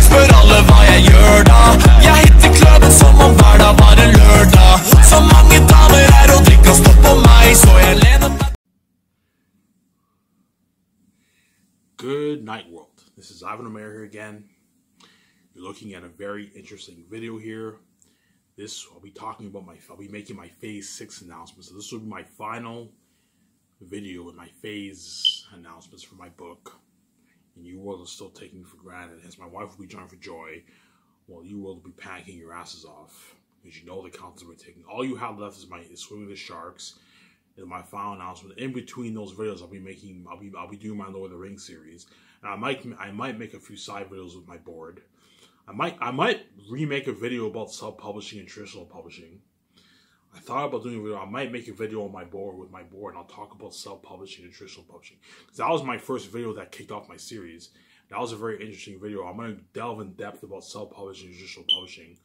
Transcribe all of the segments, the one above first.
spør alle hva jeg gjør da. Jeg hitter klubben som om hverdag var en lørdag. Så mange damer her og de kan stå på meg, så jeg lener meg. Good night, world. This is Ivan Omer here again. You're looking at a very interesting video here. I'll be making my phase 6 announcements. So this will be my final video in my phase announcements for my book. And you world is still taking me for granted, as my wife will be joining for joy, while you world will be panicking your asses off, because you know the counts we're taking. All you have left is swimming the sharks, and my final announcement. In between those videos, I'll be doing my Lord of the Rings series, and I might make a few side videos with my board. I might remake a video about self-publishing and traditional publishing. I thought about doing a video. I might make a video on my board and I'll talk about self-publishing and traditional publishing. Because that was my first video that kicked off my series. That was a very interesting video. I'm going to delve in depth about self-publishing and traditional publishing.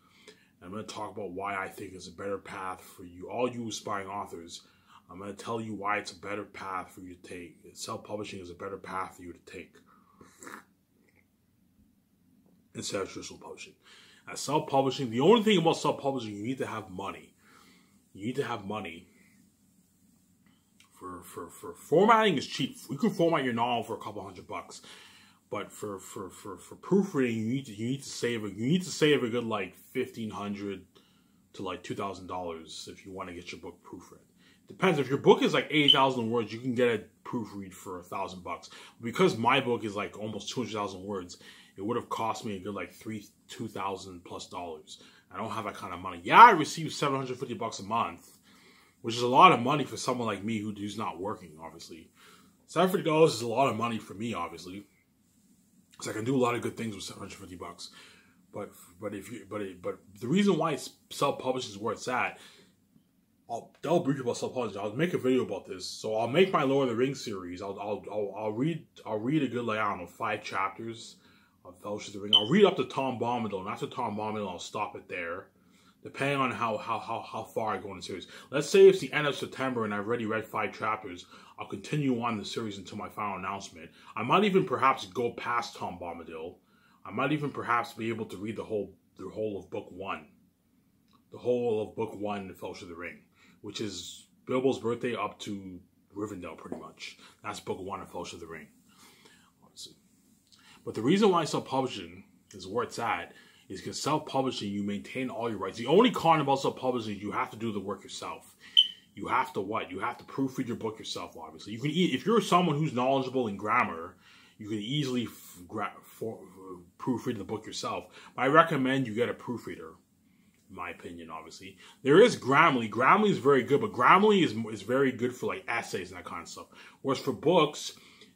And I'm going to talk about why I think it's a better path for you, all you aspiring authors. I'm going to tell you why it's a better path for you to take. Self-publishing is a better path for you to take instead of traditional publishing. As self-publishing, the only thing about self-publishing, you need to have money. You need to have money. For formatting is cheap. You can format your novel for a couple $100, but for proofreading, you need to save a good like $1,500 to like $2,000 if you want to get your book proofread. Depends. If your book is like 80,000 words, you can get it proofread for $1,000. Because my book is like almost 200,000 words, it would have cost me a good like $2,000+ I don't have that kind of money. Yeah, I receive $750 a month, which is a lot of money for someone like me who's not working. Obviously, $750 is a lot of money for me. Obviously, because I can do a lot of good things with $750. But the reason why self-publishing is where it's at. I'll delve briefly about self-publishing. I'll make a video about this. So I'll make my Lord of the Rings series. I'll read a good like, I don't know, 5 chapters of Fellowship of the Ring. I'll read up to Tom Bombadil, and after Tom Bombadil, I'll stop it there, depending on how far I go in the series. Let's say it's the end of September and I've already read 5 chapters. I'll continue on the series until my final announcement. I might even perhaps go past Tom Bombadil. I might even perhaps be able to read the whole of Book 1. The whole of Book 1 of Fellowship of the Ring, which is Bilbo's birthday up to Rivendell, pretty much. That's Book 1 of Fellowship of the Ring. But the reason why self-publishing is where it's at is because self-publishing, you maintain all your rights. The only con about self-publishing is you have to do the work yourself. You have to what? You have to proofread your book yourself, obviously. You can if you're someone who's knowledgeable in grammar, you can easily proofread the book yourself. But I recommend you get a proofreader, in my opinion, obviously. There is Grammarly. Grammarly is very good, but Grammarly is very good for like essays and that kind of stuff. Whereas for books,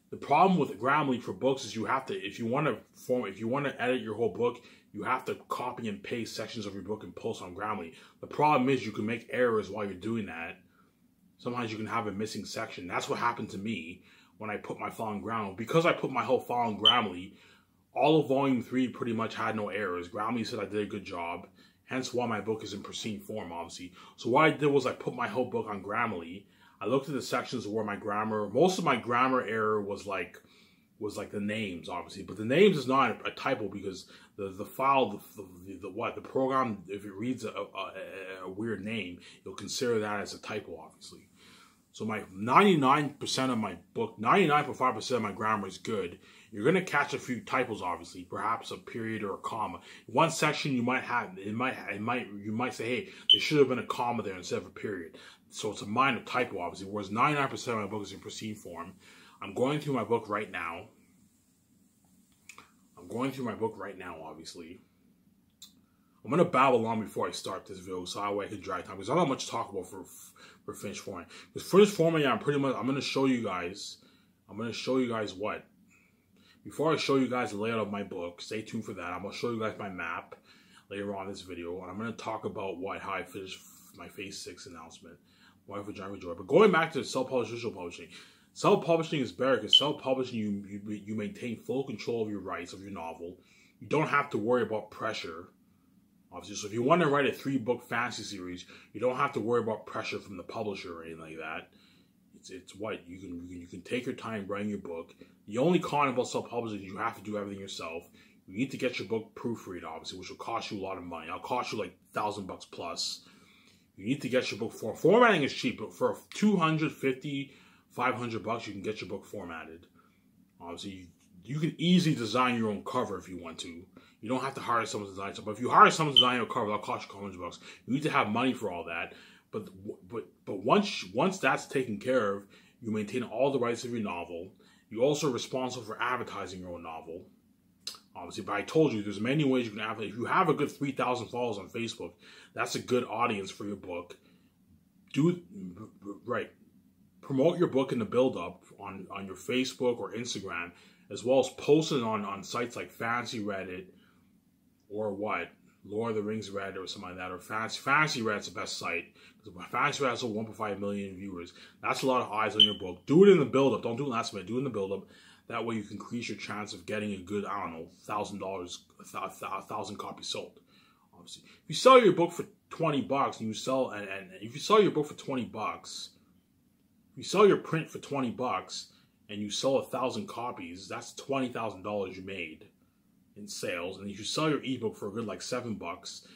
the problem with Grammarly for books is you have to, if you want to edit your whole book, you have to copy and paste sections of your book and post on Grammarly. The problem is you can make errors while you're doing that. Sometimes you can have a missing section. That's what happened to me when I put my file on Grammarly. Because I put my whole file on Grammarly, all of Volume 3 pretty much had no errors. Grammarly said I did a good job, hence why my book is in pristine form, obviously. So what I did was I put my whole book on Grammarly. I looked at the sections where most of my grammar error was like the names, obviously, but the names is not a typo because the file, the program, if it reads a weird name, it'll consider that as a typo, obviously. So my 99% of my book, 99.5% of my grammar is good. You're gonna catch a few typos, obviously, perhaps a period or a comma. One section you might have, you might say, hey, there should have been a comma there instead of a period. So it's a minor typo, obviously, whereas 99% of my book is in pristine form. I'm going through my book right now. Obviously. I'm going to babble on before I start this video so that way I can drag time, because I don't have much to talk about for finished format. Because finished format, yeah, I'm going to show you guys what? Before I show you guys the layout of my book, stay tuned for that. I'm going to show you guys my map later on in this video, and I'm going to talk about how I finished my phase 6 announcement. Why for John Joy. But going back to self-publishing, self-publishing is better because self-publishing you maintain full control of your rights of your novel. You don't have to worry about pressure. Obviously, so if you want to write a 3-book fantasy series, you don't have to worry about pressure from the publisher or anything like that. It's what you can take your time writing your book. The only con about self-publishing is you have to do everything yourself. You need to get your book proofread, obviously, which will cost you a lot of money. It'll cost you like $1,000 plus. You need to get your book formatting is cheap, but for $250, $500, you can get your book formatted. Obviously, you can easily design your own cover if you want to. You don't have to hire someone to design something. But if you hire someone to design your cover, that'll cost you $100. You need to have money for all that. But once that's taken care of, you maintain all the rights of your novel. You're also responsible for advertising your own novel. Obviously, but I told you, there's many ways you can advertise. If you have a good 3,000 followers on Facebook, that's a good audience for your book. Promote your book in the build-up on your Facebook or Instagram, as well as post it on sites like Fantasy Reddit or Lord of the Rings Reddit or something like that, or Fantasy Reddit's the best site. Fantasy Reddit has over 1.5 million viewers. That's a lot of eyes on your book. Do it in the build-up. Don't do it last minute. Do it in the build-up. That way you can increase your chance of getting a good, I don't know, $1,000, 1,000 copies sold. Obviously, if you sell your book for $20 and you sell, and if you sell your book for $20, if you sell your print for $20 and you sell 1,000 copies, that's $20,000 you made in sales. And if you sell your ebook for a good like $7,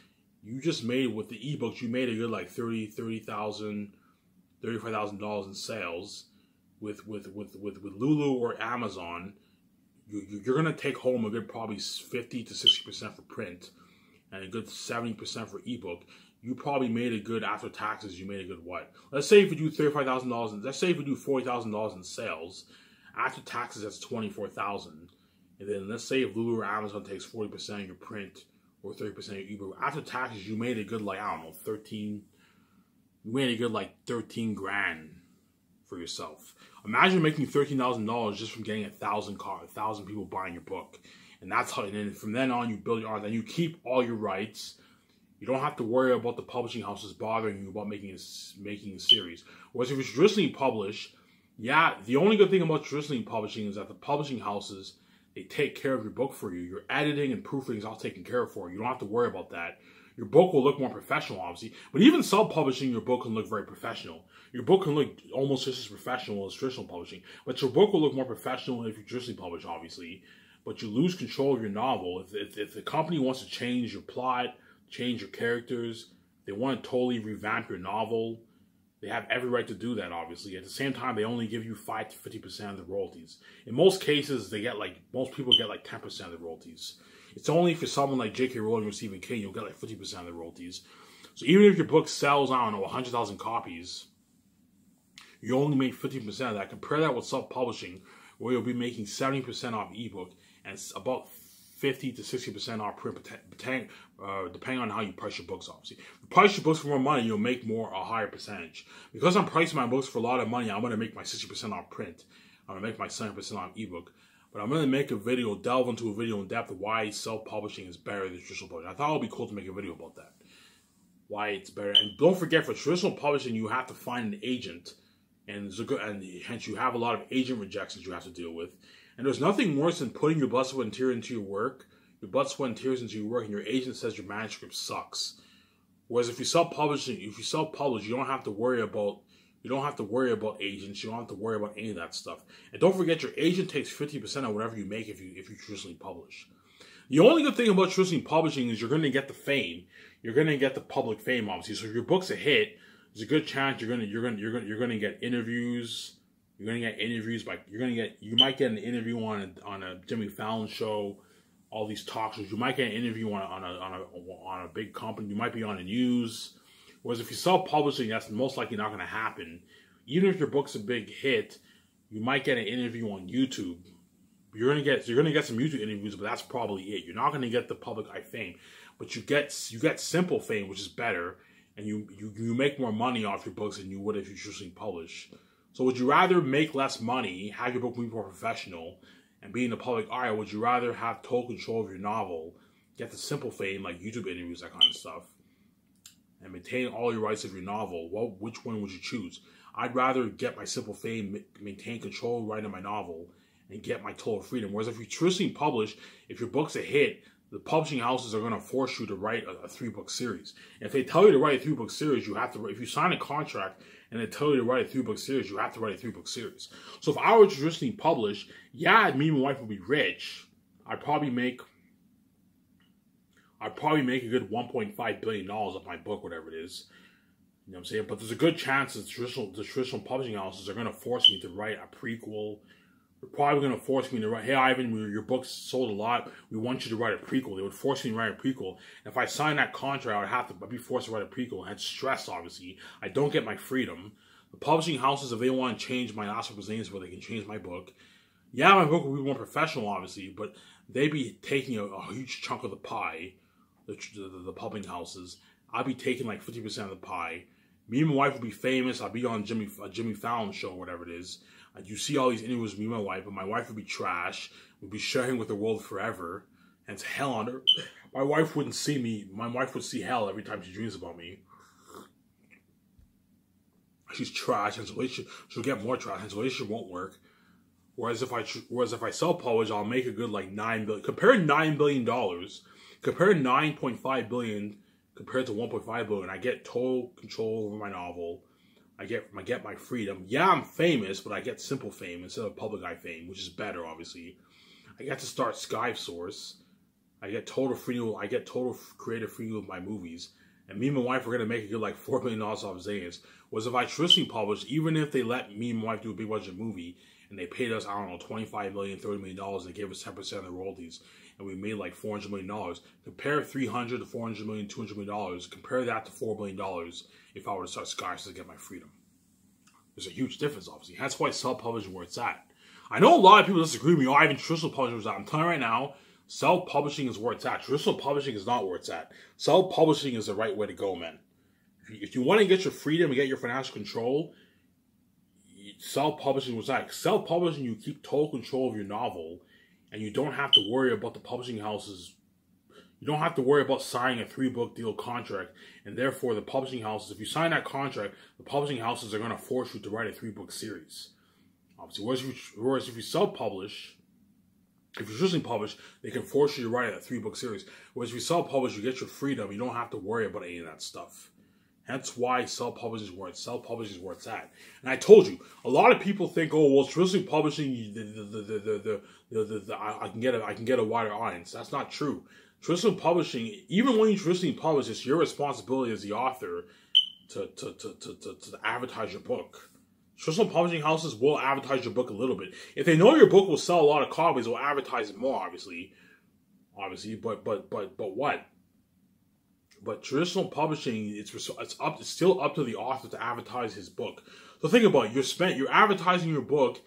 you just made, with the ebooks, you made a good like $30,000, $35,000 in sales. With Lulu or Amazon, you're gonna take home a good probably 50 to 60% for print, and a good 70% for ebook. You probably made a good, after taxes, you made a good what? Let's say if you do $35,000, let's say if you do $40,000 in sales, after taxes that's $24,000, and then let's say if Lulu or Amazon takes 40% of your print or 30% of your ebook, after taxes you made a good like, I don't know, 13 grand for yourself. Imagine making $13,000 just from getting 1,000 people buying your book, and that's how. And then from then on, you build your art. Then you keep all your rights. You don't have to worry about the publishing houses bothering you about making a series. Whereas if you traditionally publish, yeah, the only good thing about traditionally publishing is that the publishing houses, they take care of your book for you. Your editing and proofreading is all taken care of for you. You don't have to worry about that. Your book will look more professional, obviously. But even self-publishing, your book can look very professional. Your book can look almost just as professional as traditional publishing. But your book will look more professional if you traditionally publish, obviously. But you lose control of your novel. If the company wants to change your plot, change your characters, they want to totally revamp your novel, they have every right to do that, obviously. At the same time, they only give you 5 to 50% of the royalties. In most cases, most people get like 10% of the royalties. It's only for someone like J.K. Rowling or Stephen King, you'll get like 50% of the royalties. So even if your book sells, I don't know, 100,000 copies, you only make 50% of that. Compare that with self-publishing, where you'll be making 70% off ebook and about 50 to 60% off print, depending on how you price your books, obviously. If you price your books for more money, you'll make a higher percentage. Because I'm pricing my books for a lot of money, I'm going to make my 60% off print. I'm going to make my 70% off ebook. But I'm going to make a video, delve into a video in depth of why self-publishing is better than traditional publishing. I thought it would be cool to make a video about that. Why it's better. And don't forget, for traditional publishing, you have to find an agent. And hence you have a lot of agent rejections you have to deal with. And there's nothing worse than putting your blood, sweat, and tears into your work, and your agent says your manuscript sucks. Whereas if you self-publish, you don't have to worry about agents. You don't have to worry about any of that stuff. And don't forget, your agent takes 50% of whatever you make if you traditionally publish. The only good thing about traditionally publishing is you're going to get the fame. You're going to get the public fame, obviously. So if your book's a hit, there's a good chance you're going to get interviews. You might get an interview on a Jimmy Fallon show. All these talk shows. You might get an interview on a big company. You might be on the news. Whereas if you self-publishing, that's most likely not going to happen. Even if your book's a big hit, you might get an interview on YouTube. You're gonna get some YouTube interviews, but that's probably it. You're not going to get the public eye fame, but you get simple fame, which is better, and you make more money off your books than you would if you traditionally publish. So would you rather make less money, have your book be more professional, and be in the public eye, or would you rather have total control of your novel, get the simple fame like YouTube interviews, that kind of stuff, and maintain all your rights of your novel? Well, which one would you choose? I'd rather get my simple fame, maintain control right of my novel, and get my total freedom. Whereas if you traditionally publish, if your book's a hit, the publishing houses are going to force you to write a 3-book series. And if they tell you to write a 3-book series, you have to. If you sign a contract and they tell you to write a 3-book series, you have to write a 3-book series. So if I were to traditionally publish, yeah, me and my wife would be rich. I'd probably make I'd probably make a good $1.5 billion off my book, whatever it is. You know what I'm saying? But there's a good chance that the traditional publishing houses are going to force me to write a prequel. They're probably going to force me to write, hey, Ivan, your book's sold a lot. We want you to write a prequel. They would force me to write a prequel. And if I sign that contract, I'd be forced to write a prequel. And stress, obviously. I don't get my freedom. The publishing houses, if they want to change my last representatives, where they can change my book. Yeah, my book will be more professional, obviously, but they'd be taking a huge chunk of the pie, the publishing houses. I'd be taking like 50% of the pie. Me and my wife would be famous. I'd be on Jimmy Fallon show, whatever it is. You see all these interviews with me and my wife, but my wife would be trash. We'd be sharing with the world forever. And it's hell on earth. My wife wouldn't see me. My wife would see hell every time she dreams about me. She's trash, and she'll get more trash, and the relationship won't work. Whereas if I self-publish, I'll make a good like $9 billion. Compare $9 billion, compare $9.5 billion compared to $1.5 billion. I get total control over my novel. I get my freedom. Yeah, I'm famous, but I get simple fame instead of public eye fame, which is better, obviously. I get to start Skype Source. I get total freedom. I get total creative freedom with my movies. And me and my wife are going to make a good like $4 million off Miscellaneous. Was if I traditionally published, even if they let me and my wife do a big budget movie, and they paid us, I don't know, $25 million, $30 million, and they gave us 10% of the royalties, and we made like $400 million. Compare $300 to $400 million, $200 million. Compare that to $4 billion if I were to start Skype to get my freedom. There's a huge difference, obviously. That's why self-publishing where it's at. I know a lot of people disagree with me. Oh, I even traditional publishing was at. I'm telling you right now, self-publishing is where it's at. Traditional publishing is not where it's at. Self-publishing is the right way to go, man. If you want to get your freedom and get your financial control, self-publishing was that. Self-publishing, you keep total control of your novel, and you don't have to worry about the publishing houses. You don't have to worry about signing a 3-book deal contract, and therefore the publishing houses, if you sign that contract, the publishing houses are going to force you to write a 3-book series. Obviously, whereas if you self-publish, if you're traditionally published, they can force you to write a 3-book series. Whereas if you self-publish, you get your freedom. You don't have to worry about any of that stuff. That's why self-publishing is where it's at. And I told you, a lot of people think, oh, well, traditionally publishing, I can get a wider audience. That's not true. Traditional publishing, even when you traditionally publish, it's your responsibility as the author to advertise your book. Traditional publishing houses will advertise your book a little bit. If they know your book will sell a lot of copies, they'll advertise it more, obviously. But what? But traditional publishing, it's still up to the author to advertise his book. So think about it. You're advertising your book.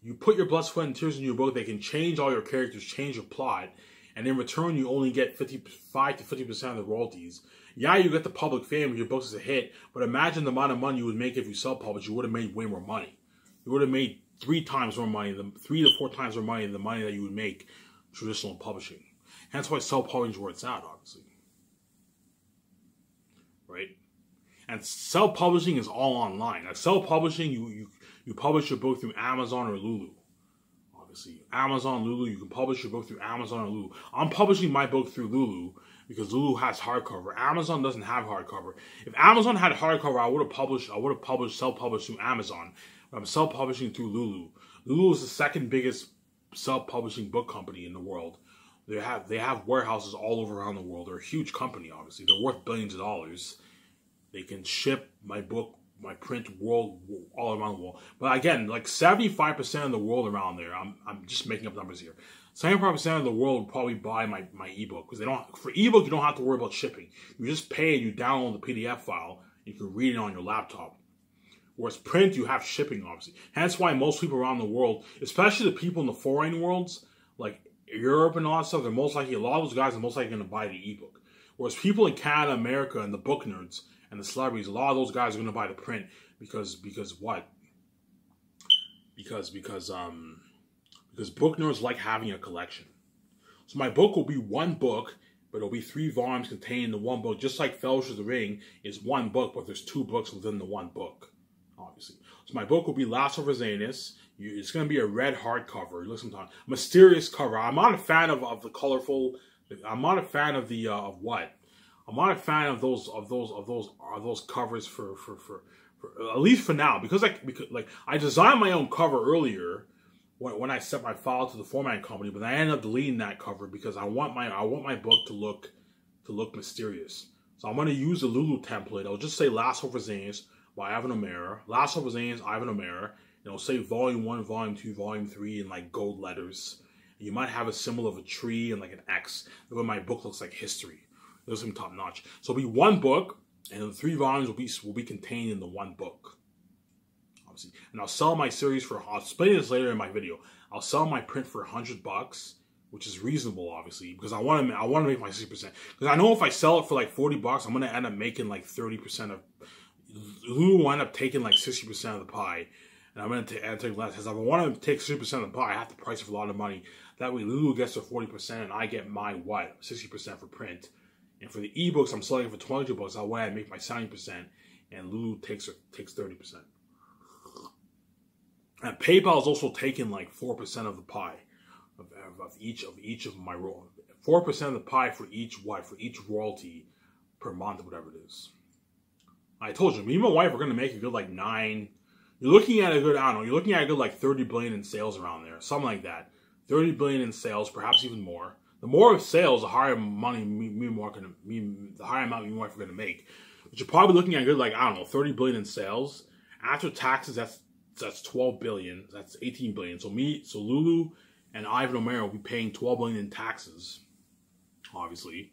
You put your blood, sweat, and tears in your book. They can change all your characters, change your plot, and in return, you only get 55 to 50% of the royalties. Yeah, you get the public fame if your book is a hit, but imagine the amount of money you would make if you self-publish. You would have made way more money. You would have made 3 times more money, 3 to 4 times more money than the money that you would make traditional publishing. Hence why self-publishing is where it's at, obviously. Right? And self-publishing is all online. Now, self-publishing, you publish your book through Amazon or Lulu. Obviously, Amazon, Lulu, you can publish your book through Amazon or Lulu. I'm publishing my book through Lulu because Lulu has hardcover. Amazon doesn't have hardcover. If Amazon had hardcover, I would have self-published through Amazon. But I'm self-publishing through Lulu. Lulu is the second biggest self-publishing book company in the world. They have warehouses all over around the world. They're a huge company, obviously. They're worth billions of dollars. They can ship my book, my print all around the world. But again, like 75% of the world around there, I'm just making up numbers here. 75% of the world would probably buy my ebook because for ebook you don't have to worry about shipping. You just pay and you download the PDF file. And you can read it on your laptop. Whereas print, you have shipping, obviously. Hence why most people around the world, especially the people in the foreign worlds, like Europe and all that stuff, a lot of those guys are most likely going to buy the ebook. Whereas people in Canada, America, and the book nerds and the celebrities, a lot of those guys are going to buy the print because what? Because book nerds like having a collection. So my book will be one book, but it'll be 3 volumes contained in the one book. Just like Fellowship of the Ring is one book, but there's 2 books within the one book, obviously. So my book will be Last of Miscellaneous. It's going to be a red hardcover. Listen, mysterious cover. I'm not a fan of the colorful. I'm not a fan of the of what. I'm not a fan of those covers for at least for now because I designed my own cover earlier when I sent my file to the formatting company, but I ended up deleting that cover because I want my book to look to look mysterious. So I'm going to use the Lulu template. I'll just say Last Hope for Xanax by Ivan O'Mara. Last Hope for Xanax, Ivan O'Mara. And it'll say Volume 1, Volume 2, Volume 3 in like gold letters. And you might have a symbol of a tree and like an X. The way my book looks like history. Those are top notch. So it'll be one book, and the 3 volumes will be contained in the one book. Obviously. And I'll sell my series for, I'll explain this later in my video. I'll sell my print for $100, which is reasonable, obviously, because I want to make my 60%. Because I know if I sell it for like $40, I'm going to end up making like 30% of, Lulu will end up taking like 60% of the pie. And I'm going to take less. Because if I want to take 60% of the pie, I have to price it for a lot of money. That way Lulu gets to 40% and I get my, 60% for print. And for the ebooks, I'm selling it for $22. That way I make my 70% and Lulu takes 30%. And PayPal is also taking like 4% of the pie. Of each of my royalty, 4% of the pie for each royalty per month, whatever it is. I told you, me and my wife are gonna make a good like 9. You're looking at a good, I don't know, you're looking at a good like 30 billion in sales around there, something like that. 30 billion in sales, perhaps even more. The more sales, the higher money the higher amount me and my wife are gonna make. But you're probably looking at a good like, I don't know, 30 billion in sales. After taxes, that's 12 billion. That's 18 billion. So Lulu and Ivan O'Mara will be paying $12 billion in taxes, obviously.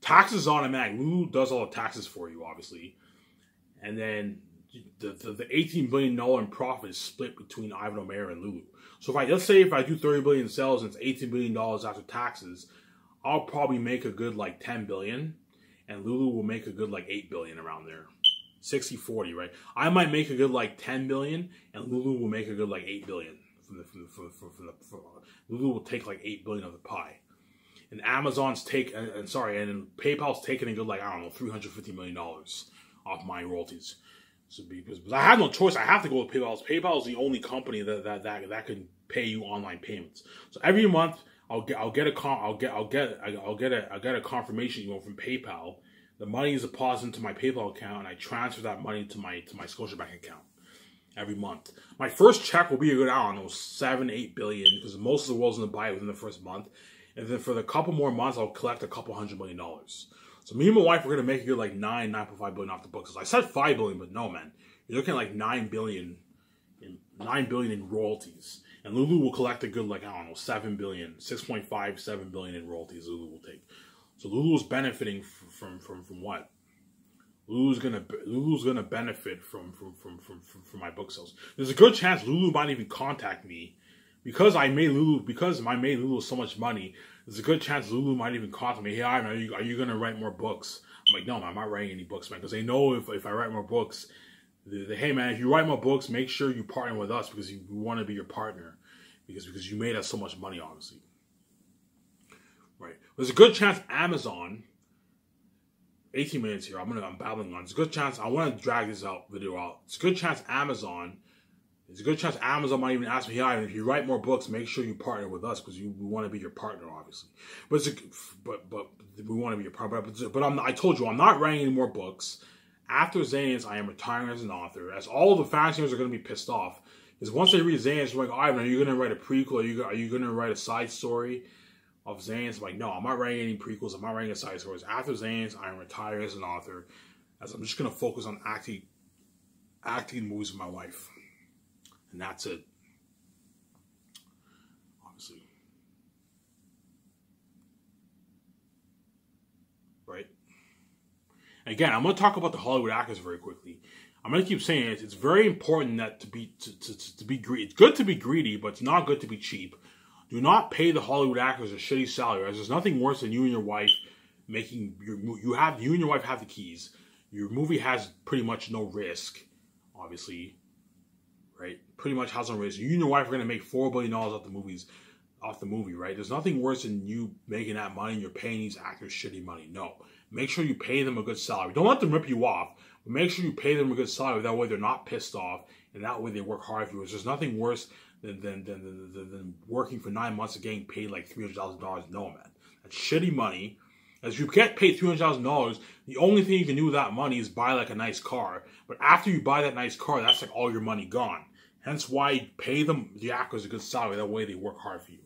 Taxes automatic. Lulu does all the taxes for you, obviously. And then the $18 billion in profit is split between Ivan O'Mara and Lulu. So let's say if I do 30 billion in sales and it's $18 billion after taxes, I'll probably make a good like 10 billion, and Lulu will make a good like 8 billion around there. 60-40, right? I might make a good like 10 billion, and Lulu will make a good like 8 billion. Lulu will take like 8 billion of the pie, and Amazon's and PayPal's taking a good like, I don't know, $350 million off my royalties. So because I have no choice, I have to go with PayPal. PayPal is the only company that can pay you online payments. So every month I'll get a confirmation email from PayPal. The money is deposited into my PayPal account, and I transfer that money to my Scotiabank account every month. My first check will be a good, I don't know, 7-8 billion, because most of the world's gonna buy it within the first month. And then for the couple more months, I'll collect a couple $100 million. So me and my wife are gonna make a good like 9.5 billion off the books. I said 5 billion, but no, man, you're looking at like 9 billion in royalties. And Lulu will collect a good like, I don't know, 7 billion, 6.5, 7 billion in royalties. Lulu will take. So Lulu's benefiting from what? Lulu's gonna benefit from my book sales. There's a good chance Lulu might even contact me because I made Lulu so much money. There's a good chance Lulu might even contact me. Hey, Ivan, are you gonna write more books? I'm like, no, man, I'm not writing any books, man, because they know if I write more books, hey, man, if you write more books, make sure you partner with us because we want to be your partner because you made us so much money, obviously. Right? There's a good chance Amazon. 18 minutes here. I'm babbling on. There's a good chance I want to drag this video out. It's a good chance Amazon. There's a good chance Amazon might even ask me, hey, if you write more books, make sure you partner with us because we want to be your partner, obviously. But we want to be your partner. But I told you I'm not writing any more books. After Xanax, I am retiring as an author. As all the fanciers are going to be pissed off, because once they read Xanax, they're like, Ivan, are you going to write a prequel? Are you going to write a side story of Xanax? I'm like, no, I'm not writing any prequels. I'm not writing a side stories. After Xanax, I'm retired as an author, as I'm just going to focus on acting movies with my wife. And that's it. Obviously. Right? Again, I'm going to talk about the Hollywood actors very quickly. I'm going to keep saying it. It's very important that to be greedy. It's good to be greedy, but it's not good to be cheap. Do not pay the Hollywood actors a shitty salary. As there's nothing worse than you and your wife making you and your wife have the keys. Your movie has pretty much no risk, obviously, right? Pretty much has no risk. You and your wife are gonna make $4 billion off the movie, right? There's nothing worse than you making that money and you're paying these actors shitty money. No, make sure you pay them a good salary. Don't let them rip you off, but make sure you pay them a good salary. That way they're not pissed off, and that way they work hard for you. There's nothing worse than working for 9 months and getting paid like $300,000. No, man, that's shitty money. As you get paid $300,000, the only thing you can do with that money is buy like a nice car. But after you buy that nice car, that's like all your money gone. Hence why you pay them the actors a good salary. That way they work hard for you.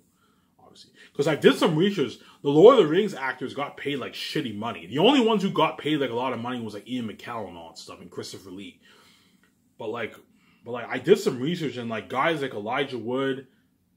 obviously. Because I did some research. The Lord of the Rings actors got paid like shitty money. The only ones who got paid like a lot of money was like Ian McKellen and all that stuff and Christopher Lee. But I did some research and like guys like Elijah Wood,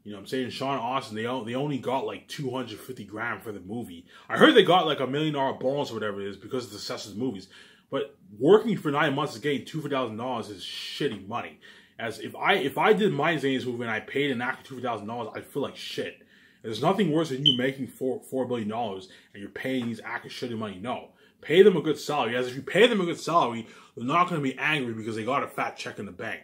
you know what I'm saying, Sean Austin, they only got like $250,000 for the movie. I heard they got like $1 million bonus or whatever it is because of the success of the movies. But working for 9 months is getting $250,000 is shitty money. As if I did my Miscellaneous movie and I paid an actor $250,000, I'd feel like shit. There's nothing worse than you making $4 billion and you're paying these actors shitty money. No. Pay them a good salary. As if you pay them a good salary, they're not going to be angry because they got a fat check in the bank.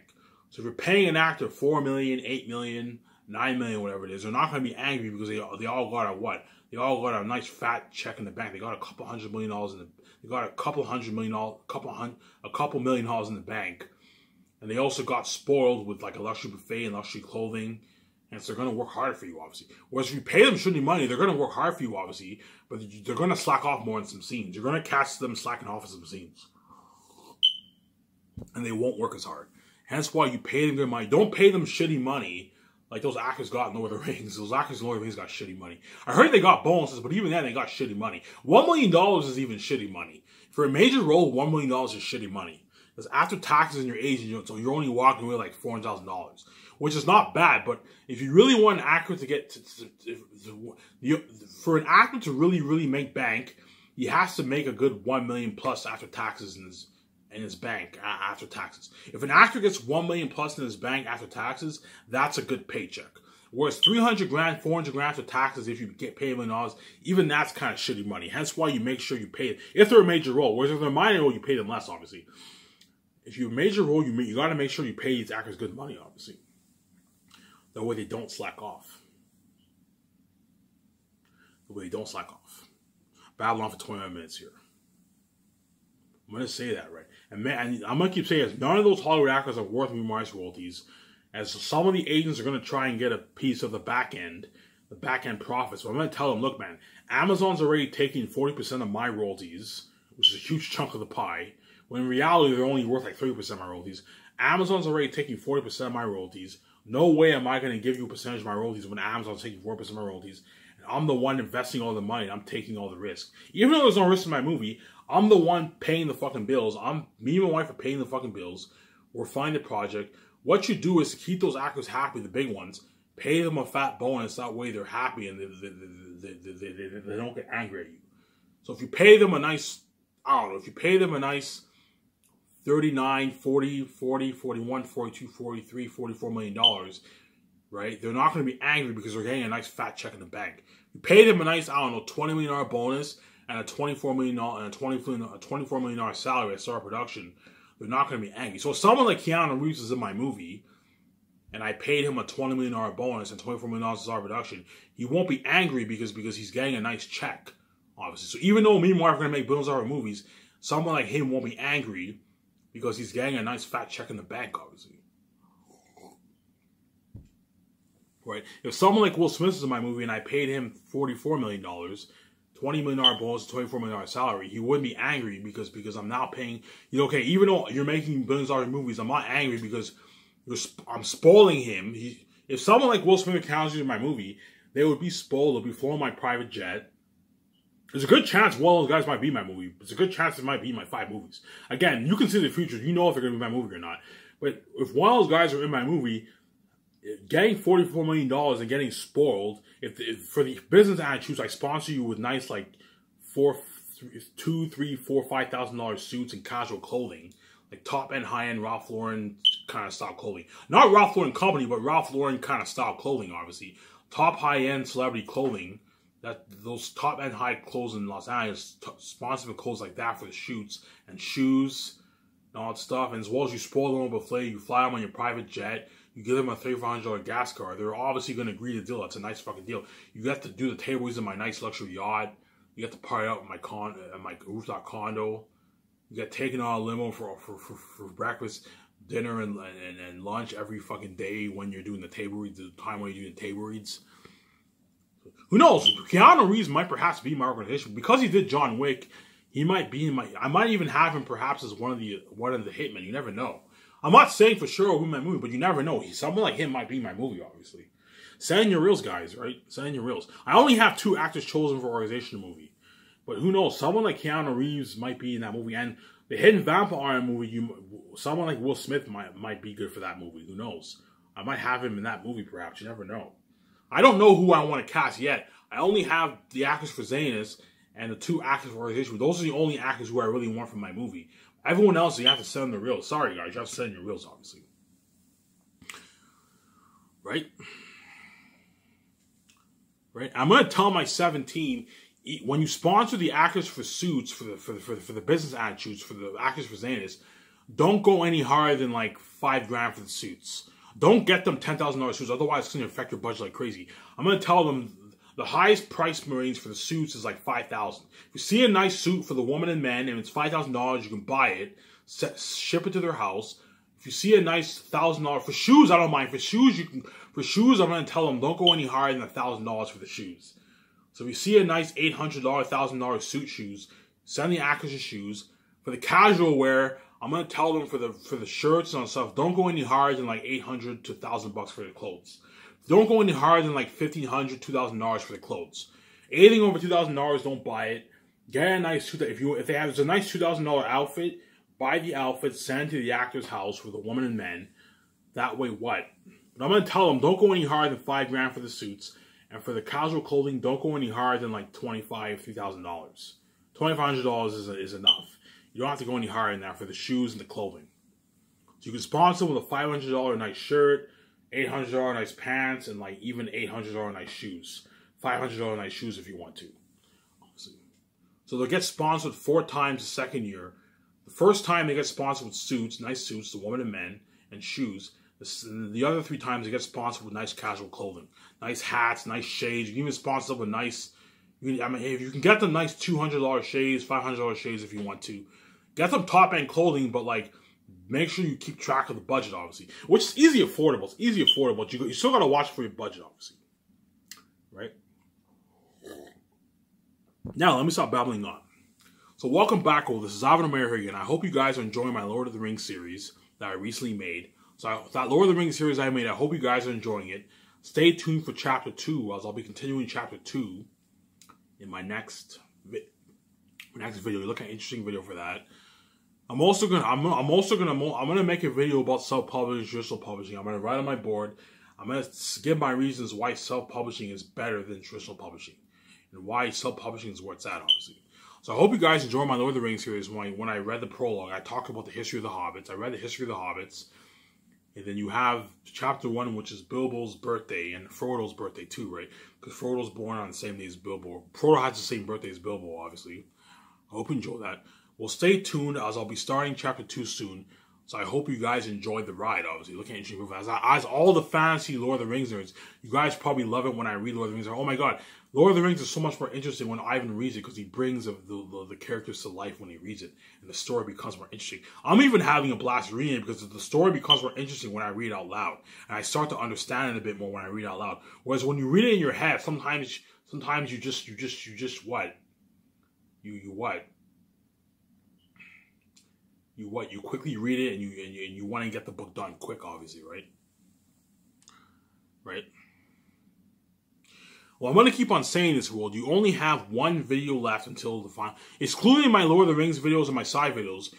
So if you're paying an actor $4 million, $8 million, $9 million, whatever it is, they're not going to be angry because they all got a what? They all got a nice fat check in the bank. They got a couple $100 million in the. They got a couple $million in the bank, and they also got spoiled with like a luxury buffet and luxury clothing. And so they're going to work hard for you, obviously. Whereas if you pay them shitty money, they're going to work hard for you, obviously, but they're going to slack off more in some scenes. You're going to catch them slacking off in some scenes, and they won't work as hard. Hence why you pay them good money. Don't pay them shitty money like those actors got in Lord of the Rings. Those actors in Lord of the Rings got shitty money. I heard they got bonuses, but even then they got shitty money. $1 million is even shitty money. For a major role, $1 million is shitty money. Because after taxes and your agent, so you're only walking away like $400,000, which is not bad. But if you really want an actor to get for an actor to really make bank, he has to make a good $1 million plus after taxes in his bank after taxes. If an actor gets $1 million plus in his bank after taxes, that's a good paycheck. Whereas $300,000, $400,000 after taxes, if you get paid $1 million, even that's kind of shitty money. Hence why you make sure you pay it if they're a major role. Whereas if they're a minor role, you pay them less, obviously. If you're a major role, you got to make sure you pay these actors good money, obviously. That way they don't slack off. Babylon for 21 minutes here. I'm going to say that right. And I'm going to keep saying this. None of those Hollywood actors are worth me more royalties. As some of the agents are going to try and get a piece of the back end profits. So I'm going to tell them, look, man, Amazon's already taking 40% of my royalties, which is a huge chunk of the pie. When in reality, they're only worth like 30% of my royalties. Amazon's already taking 40% of my royalties. No way am I going to give you a percentage of my royalties when Amazon's taking 40% of my royalties. And I'm the one investing all the money. I'm taking all the risk. Even though there's no risk in my movie, I'm the one paying the fucking bills. Me and my wife are paying the fucking bills. We're funding the project. What you do is to keep those actors happy, the big ones. Pay them a fat bonus. That way they're happy and they don't get angry at you. So if you pay them a nice, I don't know, if you pay them a nice 39, 40, 40, 41, 42, 43, $44 million, right? They're not going to be angry because they're getting a nice fat check in the bank. You pay them a nice, I don't know, $20 million bonus and a $24 million salary at start of production. They're not going to be angry. So if someone like Keanu Reeves is in my movie and I paid him a $20 million bonus and $24 million at start of production, he won't be angry because he's getting a nice check, obviously. So even though me and my wife are going to make billions of movies, someone like him won't be angry because he's getting a nice fat check in the bank, obviously. Right? If someone like Will Smith is in my movie and I paid him $44 million, $20 million bonus, $24 million salary, he wouldn't be angry because I'm now paying, okay, even though you're making billions of movies, I'm not angry because I'm spoiling him. If someone like Will Smith counts in my movie, they would be spoiled. They'll be flying my private jet. There's a good chance one of those guys might be in my movie. There's a good chance it might be in my 5 movies. Again, you can see the future. You know if they're going to be in my movie or not. But if one of those guys are in my movie, getting $44 million and getting spoiled, if for the business I choose, I sponsor you with nice like $2,000, $3,000, $4,000, $5,000 suits and casual clothing, like top-end, high-end Ralph Lauren kind of style clothing. Not Ralph Lauren company, but Ralph Lauren kind of style clothing, obviously. Top high-end celebrity clothing. Those top-end high clothes in Los Angeles, sponsor with clothes like that for the shoots and shoes and all that stuff. And as well as you spoil them on a buffet, you fly them on your private jet, you give them a $3,500 gas card. They're obviously going to agree to the deal. That's a nice fucking deal. You get to do the tables in my nice luxury yacht. You get to party out in my rooftop condo. You get taken on a limo for breakfast, dinner, and lunch every fucking day when you're doing the table reads, the time when you're doing the table reads. Who knows? Keanu Reeves might perhaps be my organization. Because he did John Wick, he might be in my... I might even have him perhaps as one of the hitmen. You never know. I'm not saying for sure who my movie, but you never know. Someone like him might be my movie, obviously. Send in your reels, guys, right? Send in your reels. I only have 2 actors chosen for Organization movie. But who knows? Someone like Keanu Reeves might be in that movie. And the Hidden Vampire movie, someone like Will Smith might be good for that movie. Who knows? I might have him in that movie, perhaps. You never know. I don't know who I want to cast yet. I only have the actors for Miscellaneous and the 2 actors for Organization. Those are the only actors who I really want for my movie. Everyone else, you have to send in the reels. Sorry, guys. You have to send in your reels, obviously. Right? Right? I'm going to tell my 17, when you sponsor the actors for Suits, for the business attitudes, for the actors for Miscellaneous, don't go any higher than like $5,000 for the suits. Don't get them $10,000 suits, otherwise it's going to affect your budget like crazy. I'm going to tell them the highest price range for the suits is like $5,000. If you see a nice suit for the woman and men and it's $5,000, you can buy it, ship it to their house. If you see a nice $1,000 for shoes, I don't mind. For shoes, I'm going to tell them don't go any higher than $1,000 for the shoes. So if you see a nice $800, $1,000 suit shoes, send the actors the shoes. For the casual wear, I'm gonna tell them for the shirts and stuff, don't go any higher than like $800 to $1,000 for the clothes. Don't go any higher than like $1,500, $2,000 for the clothes. Anything over $2,000, don't buy it. Get a nice if there's a nice $2,000 outfit, buy the outfit, send it to the actor's house for the woman and men. That way, what? But I'm gonna tell them don't go any higher than $5,000 for the suits, and for the casual clothing, don't go any higher than like $2,500, $3,000. $2,500 is enough. You don't have to go any higher than that for the shoes and the clothing. So you can sponsor with a $500 nice shirt, $800 nice pants, and like even $800 nice shoes. $500 nice shoes if you want to. Obviously. So they'll get sponsored 4 times the second year. The first time they get sponsored with suits, nice suits, the women and men, and shoes. The other 3 times they get sponsored with nice casual clothing. Nice hats, nice shades. You can even sponsor them with nice... I mean, if you can get them nice $200 shades, $500 shades if you want to. Get them top-end clothing, but like, make sure you keep track of the budget, obviously. Which is easy affordable. It's easy affordable. You still got to watch for your budget, obviously. Right? Now, let me stop babbling on. So, welcome back, all. This is Ivan Omer here again. I hope you guys are enjoying my Lord of the Rings series that I recently made. So, that Lord of the Rings series I made, I hope you guys are enjoying it. Stay tuned for Chapter 2, as I'll be continuing Chapter 2 in my next video. Look at an interesting video for that. I'm gonna make a video about self-publishing, traditional publishing. I'm gonna write on my board. I'm gonna give my reasons why self-publishing is better than traditional publishing, and why self-publishing is where it's at, obviously. So I hope you guys enjoy my Lord of the Rings series. When I read the prologue, I talked about the history of the hobbits. I read the history of the hobbits, and then you have Chapter 1, which is Bilbo's birthday and Frodo's birthday too, right? Because Frodo's born on the same day as Bilbo. Frodo has the same birthday as Bilbo, obviously. I hope you enjoy that. Well, stay tuned, as I'll be starting Chapter 2 soon. So I hope you guys enjoyed the ride, obviously. Look at interesting movie. As all the fantasy Lord of the Rings nerds, you guys probably love it when I read Lord of the Rings. Oh my god, Lord of the Rings is so much more interesting when Ivan reads it, because he brings the characters to life when he reads it. And the story becomes more interesting. I'm even having a blast reading it, because the story becomes more interesting when I read out loud. And I start to understand it a bit more when I read out loud. Whereas when you read it in your head, sometimes you just what? You quickly read it and you want to get the book done quick, obviously, right? Right? Well, I'm going to keep on saying this, world. You only have 1 video left until the final. Excluding my Lord of the Rings videos and my side videos,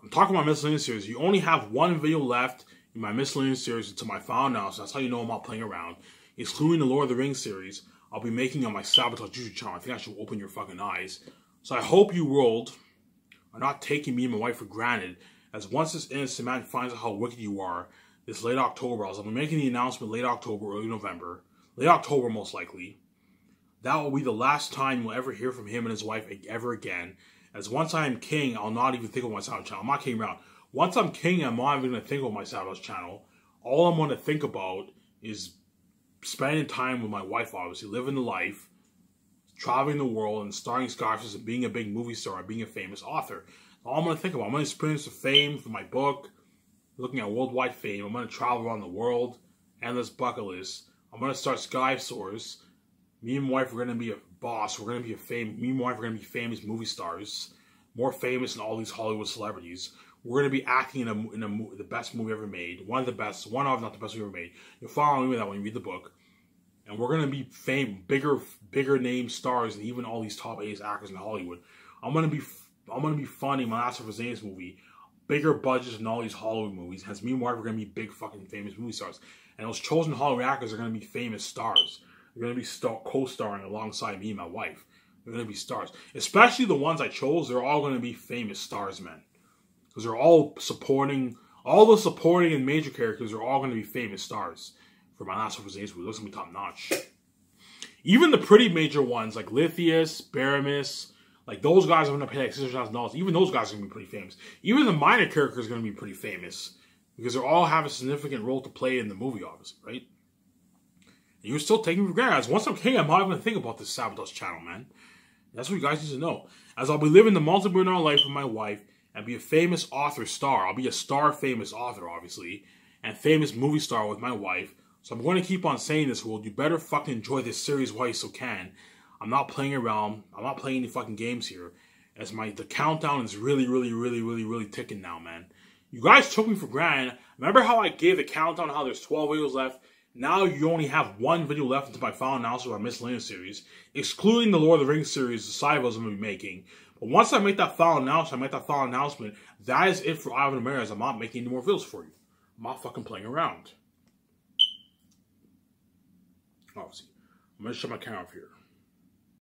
I'm talking about Miscellaneous series. You only have 1 video left in my Miscellaneous series until my final announcement. That's how you know I'm not playing around. Excluding the Lord of the Rings series, I'll be making on my Sabotage YouTube channel. I think I should open your fucking eyes. So I hope you, world, are not taking me and my wife for granted, as once this innocent man finds out how wicked you are, this late October, as I'll be making the announcement late October, early November, late October most likely, that will be the last time you'll ever hear from him and his wife ever again, as once I am king, I'll not even think of my Sabotage channel. I'm not kidding around. Once I'm king, I'm not even going to think of my Sabotage channel. All I'm going to think about is spending time with my wife, obviously, living the life, traveling the world and starring scholarships and being a big movie star and being a famous author. All I'm going to think about. I'm going to experience the fame for my book, looking at worldwide fame. I'm going to travel around the world, endless bucket list. I'm going to start Sky Source. Me and my wife are going to be a boss. We're going to be me and my wife are going to be famous movie stars, more famous than all these Hollywood celebrities. We're going to be acting in the best movie ever made. One of, not the best movie ever made. You'll follow me with that when you read the book. and we're gonna be bigger name stars than even all these top A actors in Hollywood. I'm gonna be funding my last Miscellaneous movie, bigger budgets than all these Hollywood movies. Hence, me and Mark are gonna be big fucking famous movie stars, and those chosen Hollywood actors are gonna be famous stars. They're gonna be co-starring alongside me and my wife. They're gonna be stars, especially the ones I chose. They're all gonna be famous stars, man, because they're all supporting. All the supporting and major characters are all gonna be famous stars for my last Miscellaneous movie. Looks gonna be top notch. Even the pretty major ones like Lithius, Baramis, like those guys are gonna pay like $600,000. Even those guys are gonna be pretty famous. Even the minor characters are gonna be pretty famous because they all have a significant role to play in the movie, obviously, right? And you're still taking me for granted. As once I'm king, I'm not even gonna think about this Sabotage channel, man. That's what you guys need to know. As I'll be living the multi-billionaire life with my wife and be a famous author star. I'll be a star famous author, obviously, and famous movie star with my wife. So I'm going to keep on saying this, world. You better fucking enjoy this series while you still can. I'm not playing around. I'm not playing any fucking games here. As the countdown is really ticking now, man. You guys took me for granted. Remember how I gave the countdown, how there's 12 videos left? Now you only have one video left into my final analysis of our Miscellaneous series, excluding the Lord of the Rings series, the side videos I'm going to be making. But once I make that final announcement, that is it for Ivan Ramirez. I'm not making any more videos for you. I'm not fucking playing around. Obviously. I'm going to shut my camera off here.